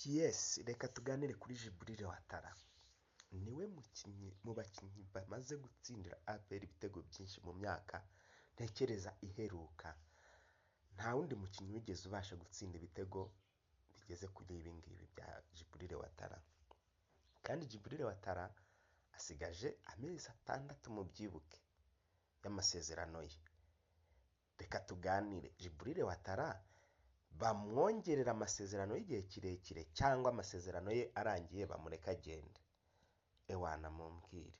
Yes, reka tuganire kuri Jibril Watara. Niwe mukinnyi mu bakinnyi bamaze gutsindira APR ibitego byinshi mu myaka ntekereza iheruka. Nta wundi mukinnyi wigeze ubasha gutsinda ibitego bigeze kuri ibi ngibi bya Jibril Watara. Kandi Jibril Watara asigaje amezi 6 mu byibuke y'amasezerano ye. Reka tuganire, Jibril Watara bamwongerera amasezerano y'igihe kirekire cyangwa amasezerano ye arangiye bamureka agende. Ewana mumbwire.